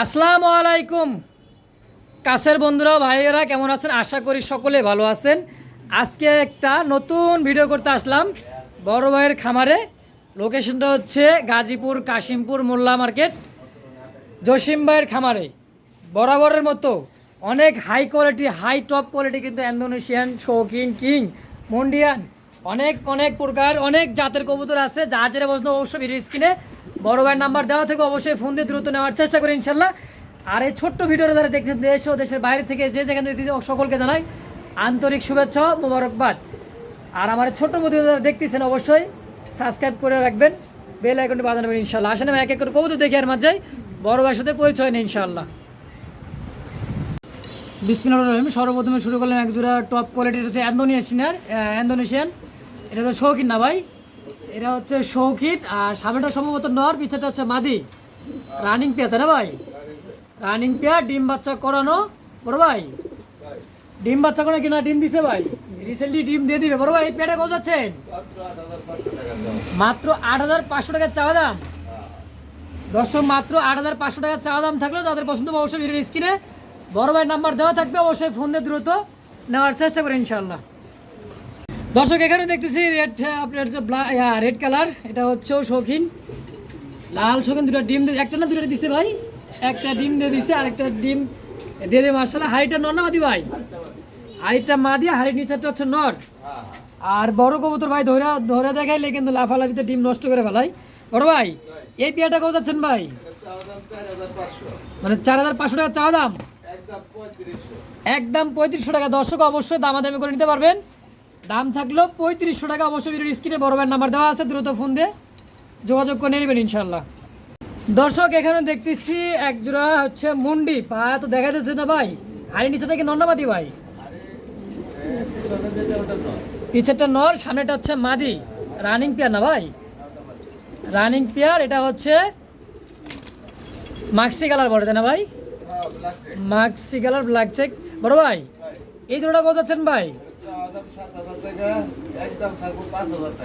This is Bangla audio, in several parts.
আসসালামু আলাইকুম কাছের বন্ধুরা ভাইয়েরা কেমন আছেন? আশা করি সকলে ভালো আছেন। আজকে একটা নতুন ভিডিও করতে আসলাম বড় ভাইয়ের খামারে। লোকেশনটা হচ্ছে গাজীপুর কাশিমপুর মোল্লা মার্কেট, জসিম ভাইয়ের খামারে। বরাবরের মতো অনেক high quality, high top quality কিন্তু ইন্দোনেশিয়ান, শৌখিন, কিং, মন্ডিয়ান, অনেক অনেক প্রকার অনেক জাতের কবুতর আছে। যার যেটা পছন্দ অবশ্যই ভিডিও স্ক্রিনে বড় ভাইয়ের নাম্বার দেওয়া থেকে অবশ্যই ফোন দিয়ে দ্রুত নেওয়ার চেষ্টা করি ইনশাল্লাহ। আর এই ছোট্ট ভিডিওটা যারা দেখছেন দেশ ও দেশের বাইরে থেকে যে যেখান থেকে সকলকে জানাই আন্তরিক শুভেচ্ছা, মোবারকবাদ। আর আমার ছোট্ট ভিডিও যারা দেখতেছেন অবশ্যই সাবস্ক্রাইব করে রাখবেন, বেল আইকনটি বাজাবেন ইনশাল্লাহ। আসেন আমি এক এক করে কবুতর দেখি আর মাঝে বড় ভাইয়ের সাথে পরিচয় নেই ইনশাল্লাহ। বিসমিল্লাহির রহমানির রহিম। সর্বপ্রথমে শুরু করলাম এক জোড়া টপ কোয়ালিটির হচ্ছে ইন্দোনেশিয়ান। এটা তো শৌখিন না ভাই, এটা হচ্ছে শৌখিন। আর সামনেটা সম্ভবত নর, পিছাটা হচ্ছে মাদি। রানিং পেয়ার তাই না ভাই? রানিং পেয়ার, ডিম বাচ্চা করানো। বড় ভাই ডিম বাচ্চা করে কিনা ডিম দিছে ভাই, রিসেন্টলি ডিম দিয়ে দিবে। বড় ভাই এই পেয়ারটা কত যাচ্ছেন? মাত্র 8,500 টাকা চাওয়া দাম। দর্শক মাত্র 8,500 টাকা চাওয়া দাম থাকলেও যাদের পছন্দ অবশ্যই ভিডিওর স্ক্রিনে বড় ভাইয়ের নাম্বার দেওয়া থাকবে, অবশ্যই ফোন দিয়ে দ্রুত নেওয়ার চেষ্টা করেন ইনশাল্লাহ। দর্শক এখানে দেখতেছি রেড, আপনার হচ্ছে রেড কালার, এটা হচ্ছে শৌখিন লাল শৌখিন। দুটো ডিম একটা না দুটো দিছে ভাই, একটা ডিম দিয়ে দিছে আর একটা ডিম দিয়ে দিয়ে মার্শাল্লাহ। হাড়িটা নর না মাদি ভাই? হাড়িটা মাদি, হাড়ির নিচেরটা হচ্ছে নর। আর বড় কবুতর ভাই ধরে ধরে দেখাইলে কিন্তু লাফালাফিতে ডিম নষ্ট করে ফেলাই। বড় ভাই এই পেয়ারটা কত যাচ্ছেন ভাই? মানে 4,500 টাকা চাওয়া দাম, একদম 3500 টাকা। দর্শক অবশ্যই দামাদামি করে নিতে পারবেন, দাম থাকলেও 3500 টাকা। অবশ্যই ভিডিওর স্ক্রিনে বড় ভাইয়ের নাম্বার দেওয়া আছে, দ্রুত ফোন দিয়ে যোগাযোগ করে নেবেন ইনশাল্লাহ। দর্শক এখানে দেখতেছি এক জোড়া হচ্ছে মুন্ডি, পা তো দেখা যাচ্ছে না ভাই। আর নিচেটা কি নন্নামাদি ভাই? পিছেরটা নর, সামনেটা হচ্ছে মাদি। রানিং পেয়ার না ভাই? Running pair. এটা হচ্ছে মাক্সি কালার বলে তাই না ভাই? Maksi colour black check. বড় ভাই এই জোড়াটা কত যাচ্ছেন ভাই?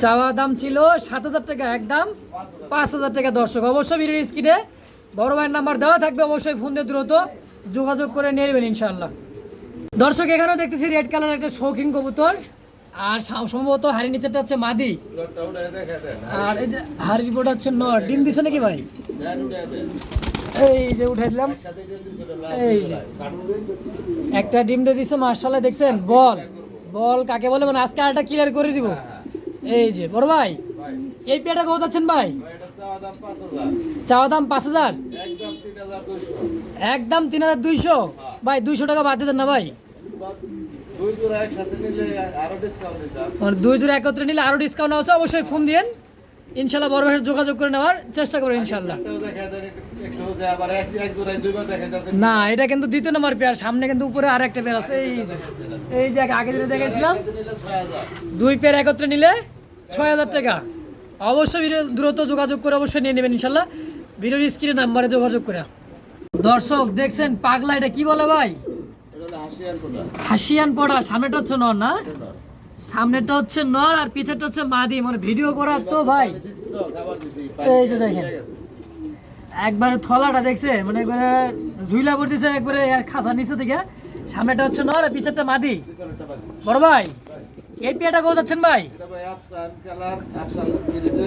চাওয়া দাম ছিল 7,000 টাকা, একদম 5,000 টাকা। দর্শক অবশ্যই ভিডিওর স্ক্রিনে বড় ভাইয়ের নাম্বার দেওয়া থাকবে, অবশ্যই ফোন দিয়ে দ্রুত যোগাযোগ করে নিয়ে নেবেন ইনশাল্লাহ। দর্শক এখানেও দেখতেছি রেড কালার একটা শৌখিন কবুতর, আর সম্ভবত হাড়ির নিচেরটা হচ্ছে মাদি, আর এই যে হাড়ির উপরটা হচ্ছে নর। ডিম দিছে নাকি ভাই? এই যে উঠাই দিলাম, এই যে একটা ডিম দিয়ে দিছে মার্শাল্লাহ। দেখছেন বল বল কাকে বলে, মানে আজকে আরেকটা ক্লিয়ার করে দিব। এই যে বড় ভাই এই পেয়ারটা কত যাচ্ছেন ভাই? চাওয়া দাম 5,000, একদম 3,200। ভাই 200 টাকা বাদ দিতেন না ভাই? মানে 2 জোড়া একত্রে নিলে আরো ডিসকাউন্ট আছে, অবশ্যই ফোন দিন ইনশাল্লাহ। বড় ভাইয়ের যোগাযোগ করে নেওয়ার চেষ্টা করবেন ইনশাল্লাহ। না এটা কিন্তু দ্বিতীয় নম্বর পেয়ার, সামনে কিন্তু উপরে আর একটা পেয়ার আছে। এই যে আগে যেটা দেখেছিলাম, 2 পেয়ার একত্রে নিলে 6,000 টাকা। অবশ্যই ভিডিও দ্রুত যোগাযোগ করে অবশ্যই নিয়ে নেবেন ইনশাল্লাহ, ভিডিওর স্ক্রিনে নাম্বারে যোগাযোগ করে। দর্শক দেখছেন পাগলা, এটা কি বলে ভাই? হাসিয়ান পড়া। সামনেটা হচ্ছে নর না? সামনেটা হচ্ছে নর আর পিছেরটা হচ্ছে মাদি। মানে ভিডিও করার তো ভাই এই যে দেখেন একবারে থলাটা দেখছে, মানে একবারে ঝুইলা পড়তেছে একবারে খাসা নিচে থেকে। সামনেটা হচ্ছে নর আর পিছেরটা মাদি। বড় ভাই এই পেয়ারটা কত যাচ্ছেন ভাই?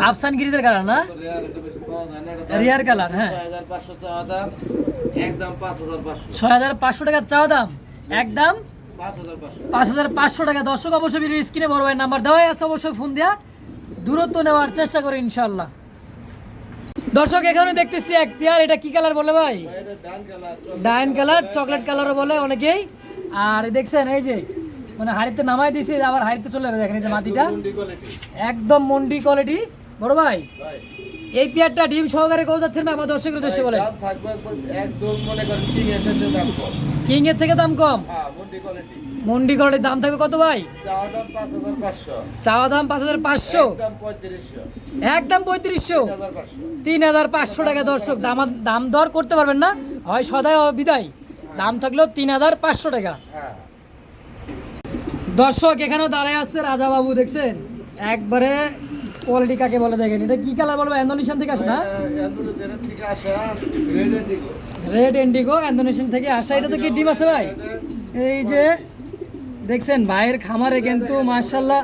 আফসান গিরিজের কালার না? রিয়ার কালার। হ্যাঁ 6,500 টাকা চাওয়া দাম, একদম 5,500 টাকা। দর্শক অবশ্যই ভিডিওর স্ক্রিনে বড় ভাইয়ের নাম্বার দেওয়াই আছে, অবশ্যই ফোন দেওয়া দূরত্ব নেওয়ার চেষ্টা করে ইনশাল্লাহ। দর্শক এখানে দেখতেছি এক পেয়ার, এটা কি কালার বলে ভাই? ডাইন কালার, চকলেট কালারও বলে অনেকেই। আর দেখছেন এই যে মানে হাড়িতে নামাই দিয়েছে, আবার হাড়িতে চলে যাবে। দেখেন এই যে মাটিটা একদম মন্ডি কোয়ালিটি। বড় ভাই এই পেয়ারটা ডিম সহকারে কত যাচ্ছেন ভাই? আমার দর্শকের উদ্দেশ্যে বলেন। কিং এর থেকে দাম কম, মন্ডি কোয়ালিটির দাম থাকবে কত ভাই? চাওয়া দাম 5,500, একদম 3500, 3,500 টাকা। দর্শক দাম দর করতে পারবেন না, হয় সদায় বিদায়। দাম থাকলেও 3,500 টাকা। দর্শক এখানেও দাঁড়ায় আছে রাজা বাবু, দেখছেন একবারে কোয়ালিটি কাকে বলে দেখেন, এটা কি কালার বলবো? ইন্দোনেশিয়ান থেকে আসে না? রেড ইন্ডিগো ইন্দোনেশিয়ান থেকে আসা। এটা তো কি ডিম আছে ভাই? এই যে দেখছেন ভাইয়ের খামারে কিন্তু মাশাআল্লাহ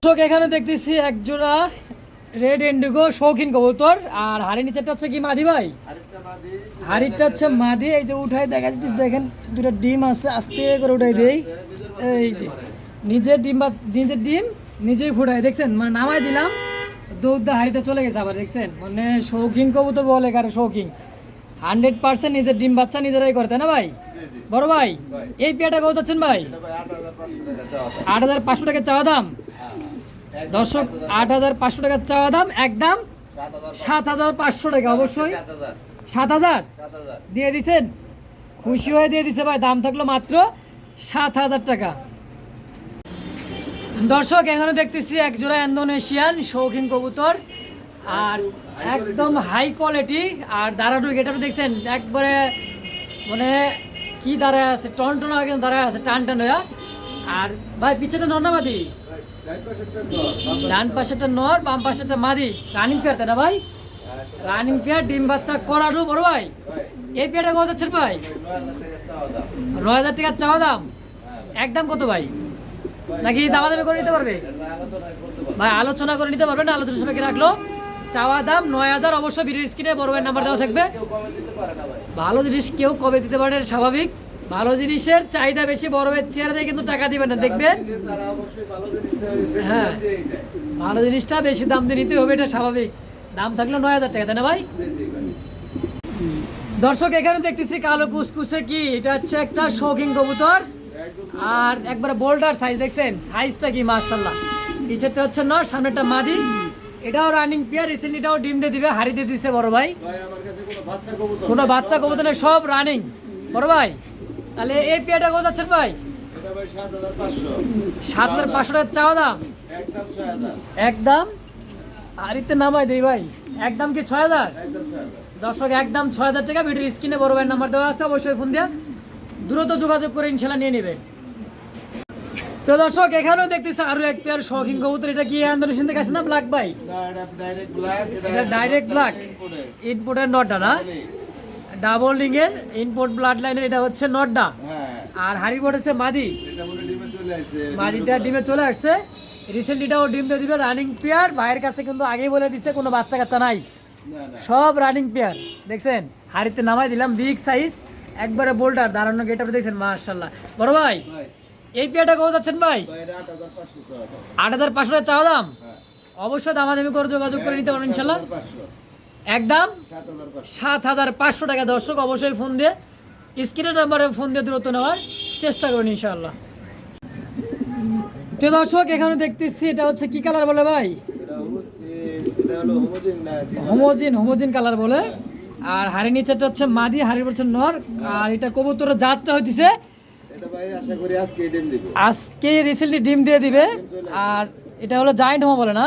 দর্শক এখানে দেখতেছি এক জোড়া রেড ইন্ডিগো শৌখিন কবুতর। আর হাড়ির নিচেটা হচ্ছে কি মাদি ভাই? হাড়িটা হচ্ছে মাদি। এই যে উঠাই দেখা যাচ্ছে, দেখেন দুটো ডিম আছে, আস্তে করে উঠাই দেই। এই যে নিজের ডিম বা নিজের ডিম নিজেই ফুটাই, দেখছেন মানে নামাই দিলাম, দৌড় হাড়িতে চলে গেছে আবার, দেখছেন মানে শৌখিন কবুতর বলে কারে শৌখিন। 100% নিজের ডিম বাচ্চা নিজেরাই করে, তাই না ভাই? বড় ভাই এই পেয়াটা কত যাচ্ছেন ভাই? 8,500 টাকা চাওয়া দাম। দর্শক 8,500 টাকা চাওয়া দাম, একদম 7,500 টাকা। অবশ্যই 7,000 দিয়ে দিছেন, খুশি হয়ে দিয়ে দিছে ভাই। দাম থাকলো মাত্র 7,000 টাকা। দর্শক এখানে দেখতেছি এক জোড়া ইন্দোনেশিয়ান শৌখিন কবুতর, আর একদম হাই কোয়ালিটি। আর দাঁড়ানো এটা দেখছেন একবারে মানে কি দাঁড়ায় আছে, টন টন হয়ে দাঁড়ায় আছে, টান টান হয়ে। আর ভাই পিছেটা নর না মাদি? ডান পাশেটা নর, বাম পাশেটা মাদি। রানিং পেয়ার তাই না ভাই? রানিং পেয়ার, ডিম বাচ্চা করারও। বড় ভাই এই পেয়ারটা কত যাচ্ছে ভাই? 9,000 টাকা চাওয়া দাম। একদম কত ভাই? নাকি দামাদামি করে নিতে পারবে ভাই? আলোচনা করে নিতে পারবেন, আলোচনা সাপেক্ষে রাখলো। চাওয়া দাম 9,000। অবশ্যই ভিডিও স্ক্রিনে বড় ভাইয়ের নাম্বার দেওয়া থাকবে। ভালো জিনিস কেউ কবে দিতে পারে স্বাভাবিক, ভালো জিনিসের চাহিদা বেশি। বড় ভাইয়ের চেহারা দিয়ে কিন্তু টাকা দিবেন না, দেখবেন। হ্যাঁ, ভালো জিনিসটা বেশি দাম দিয়ে নিতে হবে, এটা স্বাভাবিক। দাম থাকলো 9,000 টাকা, তাই না ভাই? দর্শক এখানে দেখতেছি কালো কুসকুসে কি, এটা হচ্ছে একটা শৌখিন কবুতর, আর একবারে বোল্ডার সাইজ, দেখছেন সাইজটা কি মাশাআল্লাহ। নিচেরটা হচ্ছে নর, সামনেটা মাদি। এটাও রানিং পেয়ার, রিসেন্টলি এটাও ডিম দিয়ে দিবে, হাড়ি দিয়ে দিচ্ছে বড় ভাই। কোনো বাচ্চা কবুতর নেই, সব রানিং বড় ভাই। তাহলে এই পেয়ারটা কত যাচ্ছেন ভাই? 7,500 টাকা চাওয়া দাম, একদম হাড়িতে নামাই দেই ভাই। একদম কি 6,000? দর্শক একদম 6,000 টাকা। ভিডিওর স্ক্রিনে বড় ভাইয়ের নাম্বার দেওয়া আছে, অবশ্যই ফোন দিয়ে দ্রুত যোগাযোগ করে ইনশাল্লাহ নিয়ে নেবেন। তো দর্শক এখানেও দেখতেছি আরো এক পেয়ার শৌখিন কবুতর। এটা কি ইন্দোনেশিয়ান থেকে আসে না ব্ল্যাক ভাই? এটা ডাইরেক্ট ব্ল্যাক ইনপোর্টের নটটা না, ডাবল রিং এর ইনপোর্ট ব্লাড লাইনের। এটা হচ্ছে নটটা, আর হাড়ি বোর্ড হচ্ছে মাদি। মাদিটা ডিমে চলে আসছে, রিসেন্টলিটাও ডিম দিয়ে দিবে। রানিং পেয়ার, ভাইয়ের কাছে কিন্তু আগেই বলে দিচ্ছে কোনো বাচ্চা কাচ্চা নাই, সব রানিং পেয়ার। দেখছেন হাড়িতে নামাই দিলাম, বিগ সাইজ, একবারে বোল্ডার। দাঁড়ানো গেট আপনি দেখছেন মাশাআল্লাহ। বড় ভাই এই পেয়ারটা কত যাচ্ছেন ভাই? 8,500 টাকা চাওয়া দাম। অবশ্যই দামাদামি করে যোগাযোগ করে নিতে পারবেন ইনশাল্লাহ। একদম 7,500 টাকা। দর্শক অবশ্যই ফোন দিয়ে স্ক্রিনের নাম্বারে ফোন দিয়ে দূরত্ব নেওয়ার চেষ্টা করুন ইনশাআল্লাহ। তো দর্শক এখানে দেখতেছি এটা হচ্ছে কি কালার বলে ভাই? হোমোজিন কালার বলে। আর হাড়ির নিচেটা হচ্ছে মাদি, হাড়ির হচ্ছে নর। আর এটা কবুতরের জাতটা হইতেছে আজকে রিসেন্টলি ডিম দিয়ে দিবে। আর এটা হলো জায়েন্ট হোমা বলে না?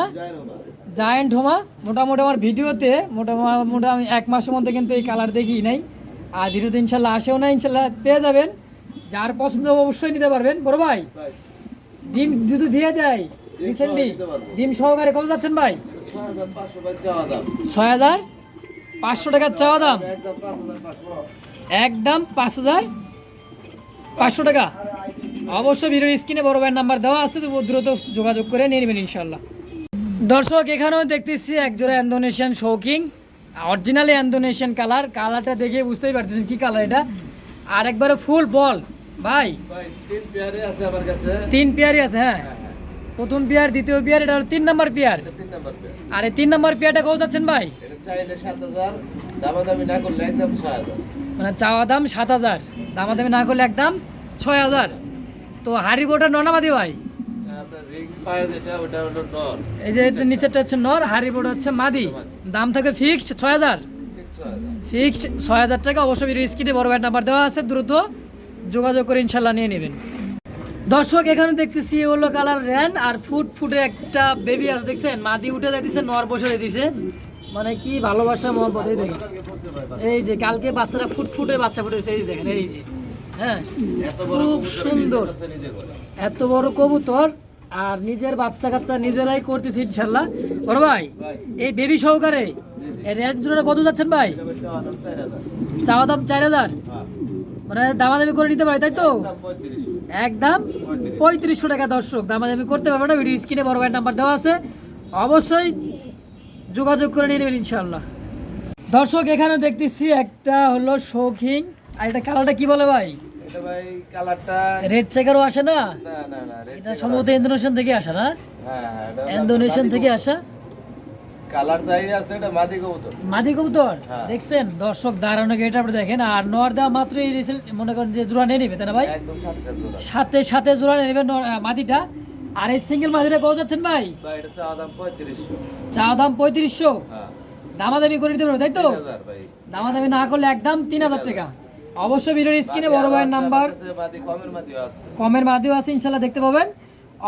জায়েন্ট হোমা। মোটামুটি আমার ভিডিওতে মোটামুটি আমি 1 মাসের মধ্যে কিন্তু এই কালার দেখি নাই, আর ভিডিওতে ইনশাল্লাহ আসেও না। ইনশাল্লাহ পেয়ে যাবেন, যার পছন্দ অবশ্যই নিতে পারবেন। বড় ভাই ডিম যদি দিয়ে দেয় রিসেন্টলি ডিম সহকারে কত যাচ্ছেন ভাই? 6,500 টাকার চাওয়া দাম, একদম 5,500 টাকা। অবশ্যই ভিডিওর স্ক্রিনে বড় ভাইয়ের নাম্বার দেওয়া আছে, তো দ্রুত যোগাযোগ করে নিয়ে নেবেন ইনশাল্লাহ। দর্শক এখানেও দেখতেছি একজোড়া ইন্দোনেশিয়ান শৌখিন, অরিজিনালি ইন্দোনেশিয়ান কালার। কালারটা দেখে বুঝতেই পারতেছেন কি কালার এটা। আর একবারে ফুল বল ভাই, 3 পেয়ারই আছে। হ্যাঁ, প্রথম পেয়ার, দ্বিতীয় পেয়ার, এটা হলো 3 নাম্বার পেয়ার। আর এই 3 নাম্বার পেয়ারটা কত যাচ্ছেন ভাই? মানে চাওয়া দাম 7,000, দামাদামি না করলে একদম 6,000। তো হাড়ি বোর্ডের ননামাদি ভাই, এই যে এটা নিচেরটা হচ্ছে নর, হাড়ি বোর্ড হচ্ছে মাদি। দাম থাকে ফিক্সড 6,000, ফিক্সড 6,000 টাকা। অবশ্যই ভিডিও স্ক্রিনে বড় ভাইয়ের নাম্বার দেওয়া আছে, দ্রুত যোগাযোগ করে ইনশাল্লাহ নিয়ে নেবেন। দর্শক এখানে দেখতেছি হলো কালার র্যান, আর ফুটে একটা বেবি আছে, দেখছেন মাদি উঠে দিতেছে, নর বসে দিতেছে। মানে কি ভালোবাসা মহব্বত। এই দেখেন, এই যে কালকে বাচ্চারা ফুটে বাচ্চা ফুটেছে, এই দেখেন, এই যে হ্যাঁ খুব সুন্দর। এত বড় কবুতর আর নিজের বাচ্চা কাচ্চা নিজেরাই করতেছি ইনশাল্লাহ। বড় ভাই এই বেবি সহকারে এই রেঞ্জ জোড়াটা কত যাচ্ছেন ভাই? চাওয়া দাম 4,000, মানে দামাদামি করে নিতে পারি তাই তো? একদম 3500 টাকা। দর্শক দামাদামি করতে পারবে না, ভিডিও স্ক্রিনে বড় ভাইয়ের নাম্বার দেওয়া আছে, অবশ্যই যোগাযোগ করে নিয়ে নেবেন ইনশাল্লাহ। দর্শক এখানে দেখতেছি একটা হলো শৌখিন, আর এটা কালারটা কি বলে ভাই? এটা ভাই কালারটা রেড চেকারও আসে না? না না না এটা সম্ভবত ইন্দোনেশিয়ান থেকে আসা না? হ্যাঁ হ্যাঁ এটা ইন্দোনেশিয়ান থেকে আসা কালার দাই আছে, এটা মাদি কবুতর। মাদি কবুতর হ্যাঁ। দেখছেন দর্শক, দাঁড়ানো গেট আপনি দেখেন। আর নর দেওয়া মাত্র এই রিসেন্ট মনে করেন যে জোড়া নিয়ে নেবে তাই না ভাই? একদম সাথে জোড়া। সাথে সাথে জোড়া নিয়ে নেবে মাদিটা। আর এই সিঙ্গেল মাদিটা কত যাচ্ছেন ভাই? ভাই এটা চাওয়া দাম 3500। চা দাম 3500, হ্যাঁ দামাদামি করে দিতে পারবে তাই তো? 3000 ভাই। দামাদামি না করলে একদম 3000 টাকা। অবশ্যই ভিডিওর স্ক্রিনে বড় ভাইয়ের নাম্বার, মাদি কমের মাদিও আছে। কমের মাধ্যমে আছে ইনশাল্লাহ, দেখতে পাবেন।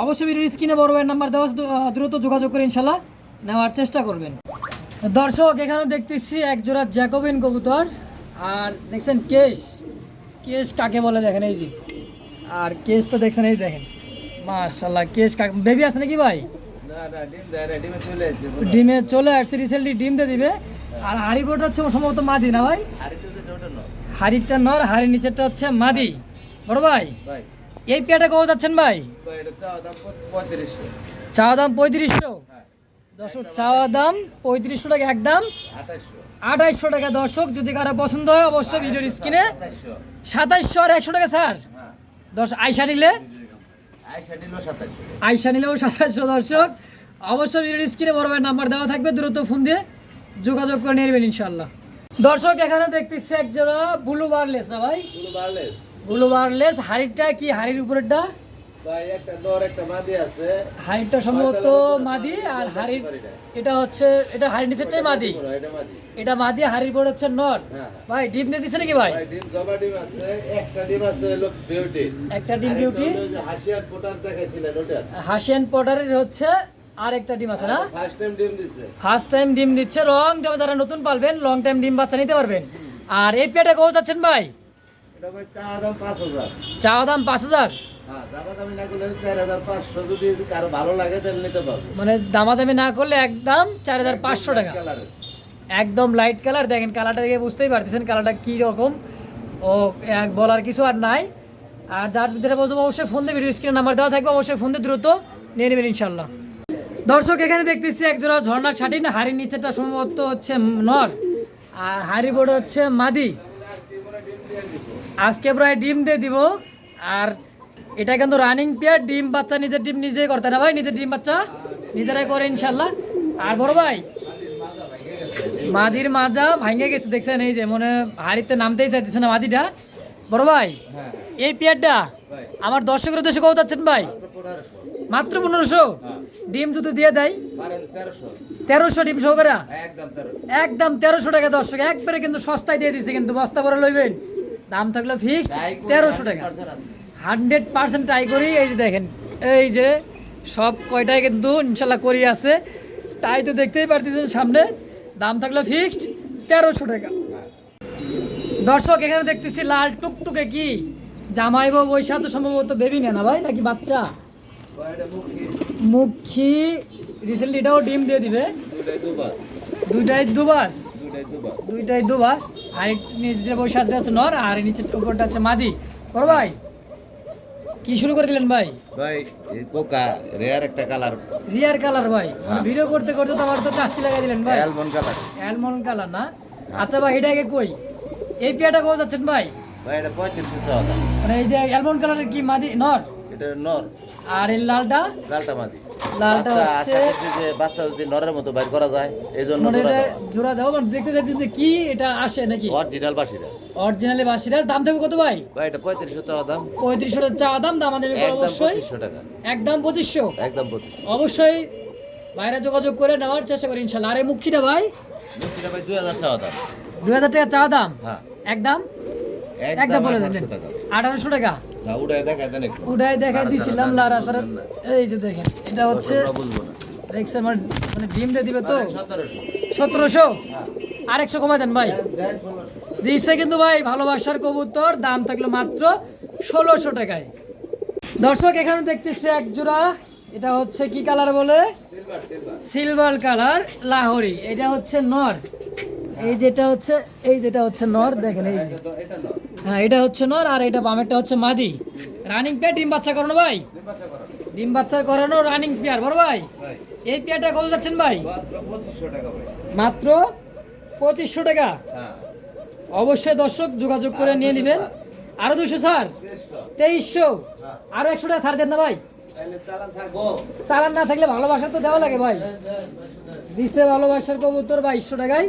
অবশ্যই ভিডিওর স্ক্রিনে বড় ভাইয়ের নাম্বার দেওয়া আছে, দ্রুত যোগাযোগ করে ইনশাল্লাহ নেওয়ার চেষ্টা করবেন। দর্শক এখানে দেখতেছি এক জোড়া জ্যাকোবিন কবুতর, আর দেখছেন কেশ, কেশ কাকে বলে দেখেন এই যে, আর কেশটা দেখছেন এই দেখেন, মাশাআল্লাহ কেশ কাকে, বেবি আছে নাকি ভাই? না না ডিম দেয় না, ডিমে চলে আসছে। ডিমে চলে আসছে, রিসেন্টলি ডিম দিয়ে দিবে। আর হাড়ি বোর্ডটা হচ্ছে সম্ভবত মাদি না ভাই? আর এটা তো ওটা না হাড়িটা নর, হাড়ির নিচেরটা হচ্ছে মাদি। বড় ভাই ভাই। এই পেয়াটা কত যাচ্ছেন ভাই? ভাই এটা চাওয়া দাম 3500। চাওয়া দাম 3500। হ্যাঁ দর্শক চাওয়া দাম 3500 টাকা, একদম 2800। 2800 টাকা। দর্শক যদি কারো পছন্দ হয় অবশ্যই ভিডিওর স্ক্রিনে 2700 আর 100 টাকা স্যার। হ্যাঁ দর্শক আইসা নিলে, আইসা দিল 2700। আইসা নিলেও 2700। দর্শক অবশ্যই ভিডিওর স্ক্রিনে বড় ভাইয়ের নাম্বার দেওয়া থাকবে, দ্রুত ফোন দিয়ে যোগাযোগ করে নিয়ে নেবেন ইনশাল্লাহ। দর্শক এখানে দেখতেছি এক জোড়া ব্লু বারলেস না ভাই? পুরো বারলেস ব্লু বারলেস। হাড়িটা কি হাড়ির উপরেরটা? ভাই একটা নর একটা মাদি আছে। হাড়িটা সম্ভবত মাদি, আর হাড়ির এটা হচ্ছে, এটা হাড়ির নিচেরটাই মাদি, এটা মাদি। এটা মাদি, হাড়ির পর হচ্ছে নর। হ্যাঁ ভাই ডিম দিয়ে দিছে নাকি ভাই? ভাই ডিম জবা ডিম আছে, একটা ডিম আছে হলো বিউটি। একটা ডিম বিউটি, হাসিয়ার ফোটার দেখাইছিলেন ওটা। হাসিয়ান পটারের হচ্ছে আর একটা ডিম আছে না? ফার্স্ট টাইম ডিম দিছে। ফার্স্ট টাইম ডিম দিচ্ছে, লং টাইম যারা নতুন পালবেন লং টাইম ডিম বাচ্চা নিতে পারবেন। আর এই পেয়ারটা কত যাচ্ছেন ভাই? এটা ভাই চাওয়া দাম 5000। চাওয়া দাম 5000, হ্যাঁ দামাদামি না করলে 4500, যদি কারো ভালো লাগে তাহলে নিতে পারবে। মানে দামাদামি না করলে একদম 4500 টাকা। কালারে একদম লাইট কালার, দেখেন কালারটা দেখে বুঝতেই পারতেছেন কালারটা কী রকম, ও এক বলার কিছু আর নাই। আর যার যেটা বলতে অবশ্যই ফোন দিয়ে, ভিডিও স্ক্রিনে নাম্বার দেওয়া থাকবে, অবশ্যই ফোন দিয়ে দ্রুত নিয়ে নেবেন ইনশাল্লাহ। দর্শক এখানে দেখতেছি একজোড়া ঝর্ণার শাটি, না হাড়ির নিচেটা সম্ভবত হচ্ছে নর, আর হাড়ি বোর্ড হচ্ছে মাদি। আজকে প্রায় ডিম দিয়ে দিব। আর এটা কিন্তু রানিং পেয়ার, ডিম বাচ্চা নিজের ডিম নিজেই করতে না ভাই? নিজের ডিম বাচ্চা নিজেরাই করে ইনশাল্লাহ। আর বড় ভাই মাদির মাজা ভাঙে গেছে দেখছেন, এই যে মনে হাড়িতে নামতেই চাইতেছে না মাদিটা। বড় ভাই হ্যাঁ এই পেয়ারটা ভাই আমার দর্শকের উদ্দেশ্যে কত যাচ্ছেন ভাই? 1500। মাত্র 1500। ডিম যদি দিয়ে দেয় পারেন 1300। 1300 ডিম সহকারে, একদম 1300। একদম 1300 টাকা। দর্শক একবারে কিন্তু সস্তায় দিয়ে দিছে, কিন্তু বস্তা ভরে লইবেন, দাম থাকলে ফিক্সড 1300 টাকা। 100% ট্রাই করি। এই যে দেখেন, এই যে সব কয়টাই কিন্তু ইনশাল্লাহ করি আছে, তাই তো দেখতেই পারতেছেন সামনে, দাম থাকলে ফিক্সড 1300 টাকা। দর্শক এখানে দেখতেছি লাল টুকটুকে কি জামাই বউ বৈশা তো সম্ভবত বেবি না ভাই, নাকি বাচ্চা? ভাই এটা মুখি। মুখী রিসেন্টলি এটাও ডিম দিয়ে দিবে। দুটাই দুবার। দুইটাই দুবাস, দুটাই দুবার। দুইটাই দুবাস। আর নিচে বৈশা হচ্ছে নর, আর নিচের উপরটা হচ্ছে মাদি। বড় ভাই কি শুরু করে দিলেন ভাই? ভাই এই কোকা রেয়ার একটা কালার। রিয়ার কালার ভাই, ভিডিও করতে করতে তো আমার তো টাস্কি লাগাই দিলেন ভাই। Almond colour. অ্যালমন্ড কালার না? আচ্ছা ভাই এটা আগে কই, এই পেয়াটা কোথাও যাচ্ছেন ভাই? ভাই এটা 3500 চাওয়া দাম। মানে এই যে অ্যালমন্ড কালারের কি মাদি নর, এটা নর, আর এই লালটা? লালটা মাদি। লালটা বাচ্চা হচ্ছে আশা করছি যে বাচ্চা যদি নরের মতো বাইর করা যায়, এই জন্য মানে এটা জোড়া দাও, মানে দেখতে চাইছেন যে কি এটা আসে নাকি? অরিজিনাল বাসিরা। অরিজিনালি বাসিরাজ। দাম থাকবে কত ভাই? ভাই এটা 3500 চাওয়া দাম। 3500 টাকা চাওয়া দাম, দাম আমাদের একদম অবশ্যই 2500 টাকা। একদম 2500। একদম 2500। অবশ্যই বাইরে যোগাযোগ করে নেওয়ার চেষ্টা করি ইনশাল্লাহ। আর এই মুখিটা ভাই মুখিটা ভাই 2000 চাওয়া দাম। 2000 টাকা চাওয়া দাম, হ্যাঁ একদম একদম বলে দেন 1800 টাকা। 1800 টাকা। না উড়ায় দেখায় দেন একটু। উডাই দেখাই দিছিলাম লারা সারা। এই যে দেখেন এটা হচ্ছে আমরা বুঝবো না। দেখছেন, মানে মানে ডিম দিয়ে দিবে তো 1700। 1700। আর 100 কমাই দেন ভাই। দেন 1600। দিচ্ছে কিন্তু ভাই ভালোবাসার কবুতর, দাম থাকলো মাত্র 1600 টাকায়। দর্শক এখানে দেখতেছি এক জোড়া, এটা হচ্ছে কি কালার বলে, সিলভার কালার লাহোরি। এটা হচ্ছে নর, এই যেটা হচ্ছে নর, দেখেন এই যে। হ্যাঁ এটা হচ্ছে নর, আর এটা বামেরটা হচ্ছে মাদি। রানিং পেয়ার, ডিম বাচ্চা করানো ভাই, ডিম বাচ্চা করানো রানিং পেয়ার বড় ভাই। এই পেয়ারটা কত যাচ্ছেন ভাই? মাত্র 2500 টাকা। অবশ্যই দর্শক যোগাযোগ করে নিয়ে নেবেন। আরো 200 স্যার, 2300, আরো 100 টাকা ছাড় দেন না ভাই। চালান না থাকলে ভালোবাসা তো দেওয়া লাগে ভাই। দিছে ভালোবাসার কবুতর 2200 টাকায়।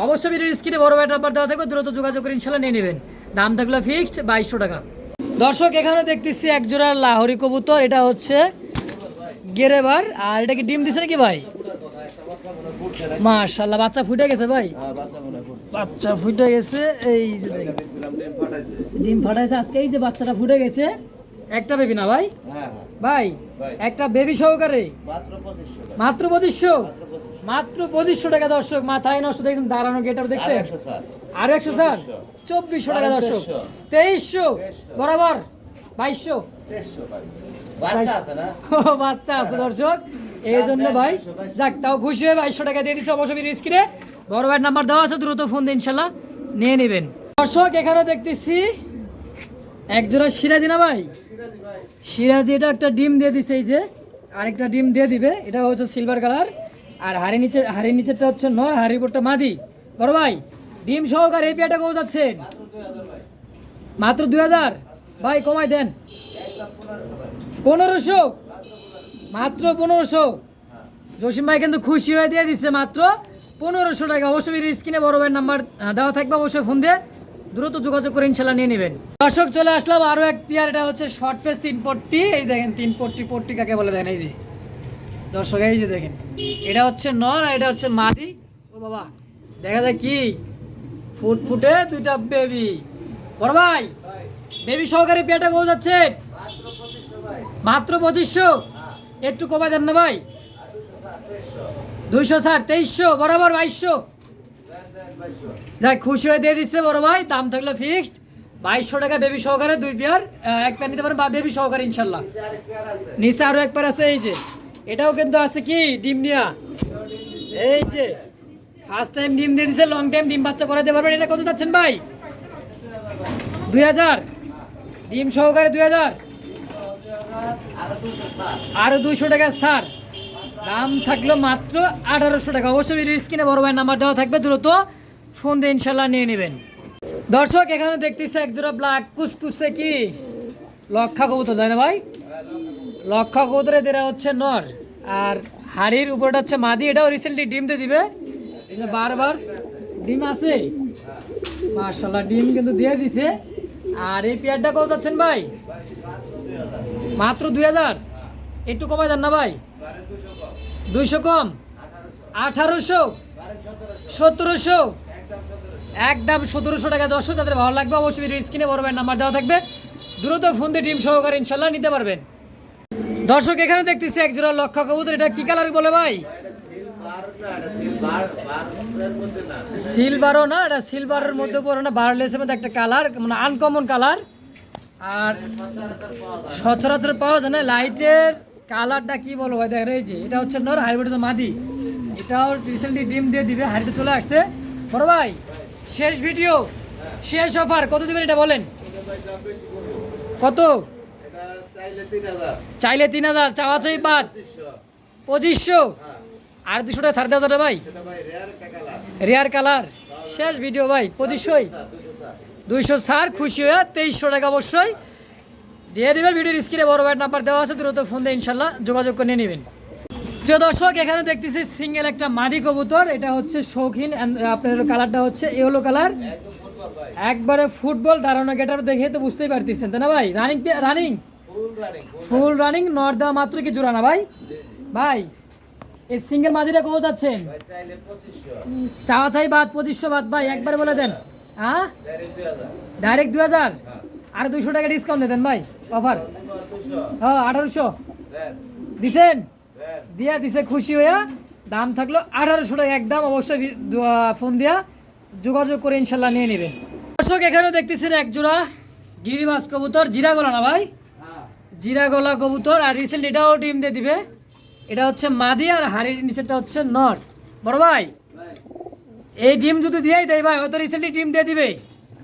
অবশ্যই ভিডিওর স্ক্রিনে বড় ভাই নাম্বার দেওয়া থাকবে, দ্রুত যোগাযোগ করে ইনশাল্লাহ নিয়ে নেবেন। দাম থাকলো ফিক্সড 2200 টাকা। দর্শক এখানে দেখতেছি এক জোড়া লাহোরি কবুতর, এটা হচ্ছে গেরেবার। আর এটা কি ডিম দিছে নাকি ভাই? মাশাআল্লাহ, বাচ্চা ফুটে গেছে ভাই, বাচ্চা ফুটে গেছে। এই যে দেখেন ডিম ফাটাইছে আজকে, এই যে বাচ্চাটা ফুটে গেছে। একটা বেবি না ভাই? ভাই একটা বেবি সহকারে মাত্র 2500, মাত্র 2500 টাকা। দর্শক মাথায় নষ্ট দেখছেন, দাঁড়ানো গেটার দেখছেন। আর 100 স্যার, 2400 টাকা। দর্শক 2300 বরাবর 2200। বাচ্চা আছে দর্শক, এই জন্য ভাই যাক, তাও খুশি হয়ে 2200 টাকা দিয়ে দিচ্ছে। অবশ্যই স্ক্রিনে বড় ভাইয়ের নাম্বার দেওয়া আছে, দ্রুত ফোন দিয়ে ইনশাল্লাহ নিয়ে নেবেন। দর্শক এখানে দেখতেছি এক জোড়া সিরাজি না ভাই? সিরাজি, এটা একটা ডিম দিয়ে দিছে, এই যে আরেকটা ডিম দিয়ে দিবে। এটা হচ্ছে সিলভার কালার, আর হাড়ির নিচেরটা হচ্ছে নর, হাড়ির উপরটা মাদি। বড় ভাই ডিম সহকার এই পেয়ারটা কত যাচ্ছেন? মাত্র 2000 ভাই, কমাই দেন। 1500, মাত্র 1500। জসিম ভাই কিন্তু খুশি হয়ে দিয়ে দিচ্ছে মাত্র 1500 টাকা। অবশ্যই স্ক্রিনে বড় ভাইয়ের নাম্বার দেওয়া থাকবে, অবশ্যই ফোন দিয়ে দ্রুত যোগাযোগ করে ইনশাল্লাহ নিয়ে নেবেন। দর্শক চলে আসলাম আরও এক পেয়ার, এটা হচ্ছে শর্ট ফেস 3 পট্টি। এই দেখেন 3 পট্টি, পট্টি কাকে বলে দেখেন, এই যে দর্শক এই যে দেখেন, এটা হচ্ছে নর আর এটা হচ্ছে মাদি। ও বাবা দেখা যায় কি ফুটফুটে দুইটা বেবি। বড় ভাই বেবি সহকারে পেয়ারটা কত যাচ্ছে? মাত্র 2500, একটু কমাই দেন না ভাই। 200 স্যার, 2300 বরাবর 2200। যাই খুশি হয়ে দিয়ে দিচ্ছে বড় ভাই, দাম থাকলো ফিক্সড 2200 টাকা। বেবি সহকারে দুই পেয়ার, এক পেয়ার নিতে পারেন বা বেবি সহকারে ইনশাল্লাহ। নিচে আরো এক পেয়ার আছে, এই যে এটাও কিন্তু আছে কি ডিম নিয়া। এই যে ফার্স্ট টাইম ডিম দিয়ে দিচ্ছে, লং টাইম ডিম বাচ্চা করাতে পারবেন। এটা কত যাচ্ছেন ভাই? 2000, ডিম সহকারে 2000, আরো 200 টাকা স্যার। দাম থাকলো মাত্র 1800 টাকা। অবশ্যই ভিডিওর স্ক্রিনে বড় ভাইয়ের নাম্বার দেওয়া থাকবে, দ্রুত ফোন দিয়ে ইনশাল্লাহ নিয়ে নেবেন। দর্শক এখানে দেখতেছে এক জোড়া ব্ল্যাক কুসকুসে কি লক্ষা কবুতর, তাই না ভাই? লক্ষা কবুতরে দেরা হচ্ছে নর, আর হাড়ির উপরটা হচ্ছে মাদি। এটাও রিসেন্টলি ডিম দিয়ে দিবে, এই যে বারবার ডিম আছে মাশাআল্লাহ, ডিম কিন্তু দিয়ে দিছে। আর এই পেয়ারটা কত যাচ্ছেন ভাই? মাত্র 2000, একটু কমাই দেন না ভাই। 200 কম, 1800, 1700, একদম 1700 টাকা। 10, যাদের ভালো লাগবে অবশ্যই ভিডিও স্ক্রিনে বড় ভাইয়ের নাম্বার দেওয়া থাকবে, দ্রুত ফোন দিয়ে ডিম সহকারে ইনশাল্লাহ নিতে পারবেন। দর্শক এখানে দেখতেছি এক জোড়া লক্ষা কবুতর, এটা কি কালার বলে ভাই? সিলভারও না, এটা সিলভারের মধ্যে পড়ে না, বারলেসের মধ্যে একটা কালার, মানে আনকমন কালার। আর সচরাচর পাওয়া যায় না। লাইটের কালারটা কি বলবো ভাই, দেখেন এই যে এটা হচ্ছে নর, হাড়িটা মাদি। এটাও রিসেন্টলি ডিম দিয়ে দিবে, হাড়িতে চলে আসছে। বড় ভাই শেষ ভিডিও, শেষ অফার, কত দিবেন এটা বলেন? কত চাইলে? 3000, চাওয়া চাই বাদ 2500, আর 200 টাকা ছাড় দেওয়া ভাই। রেয়ার কালার, শেষ ভিডিও ভাই 2500, 200 ছাড়, খুশি হয়ে 2300 টাকা অবশ্যই দিয়ে দেবেন। ভিডিওর স্ক্রিনে বড় ভাইয়ের নাম্বার দেওয়া আছে, দ্রুত ফোন দিয়ে ইনশাল্লাহ যোগাযোগ করে নিয়ে নেবেন। প্রিয় দর্শক এখানে দেখতেছি সিঙ্গেল একটা মাদি কবুতর, এটা হচ্ছে শৌখিন। আপনার কালারটা হচ্ছে ইয়েলো কালার, একবারে ফুটবল দাঁড়ানো গেটার দেখে তো বুঝতেই পারতেছেন, তাই না ভাই? রানিং ফুল রানিং, নর দেওয়া মাত্র কি জোড়া না ভাই? ভাই এই সিঙ্গেল মাদিটা কত যাচ্ছেন? চাওয়া চাই বাদ 2500 বাদ ভাই, একবারে বলে দেন। হ্যাঁ ডাইরেক্ট 2000, আর 200 টাকা ডিসকাউন্ট দেন ভাই, অফার। হ্যাঁ 1800 দিছেন, দিয়া দিছে খুশি হইয়া। দাম থাকলো 1800 টাকা একদম। অবশ্যই ফোন দিয়া যোগাযোগ করে ইনশাল্লাহ নিয়ে নেবেন। দর্শক এখানেও দেখতেছেন এক জোড়া গিরিবাস কবুতর, জিরা গলা না ভাই? জিরা গলা কবুতর, আর রিসেন্ট এটাও ডিম দিয়ে দিবে। এটা হচ্ছে মাদি আর হাড়ির নিচেরটা হচ্ছে নর। বড় ভাই এই ডিম যদি দিয়েই দেয় ভাই, হয়তো রিসেন্টলি ডিম দিয়ে দিবে।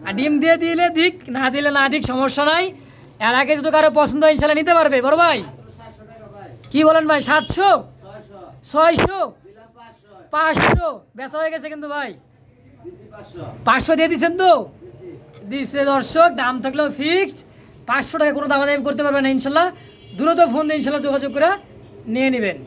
আর ডিম দিয়ে দিলে দিক, না দিলে না দিক, সমস্যা নাই। এর আগে যদি কারো পছন্দ হয় ইনশাল্লাহ নিতে পারবে। বড় ভাই কি বলেন ভাই, 700, 600, 500 বেচা হয়ে গেছে কিন্তু ভাই, 500 দিয়ে দিচ্ছেন তো? দিচ্ছে দর্শক, দাম থাকলেও ফিক্সড 500 টাকা, কোনো দামাদামি করতে পারবে না ইনশাল্লাহ। দ্রুত ফোন দিয়ে ইনশাল্লাহ যোগাযোগ করে নিয়ে নেবেন।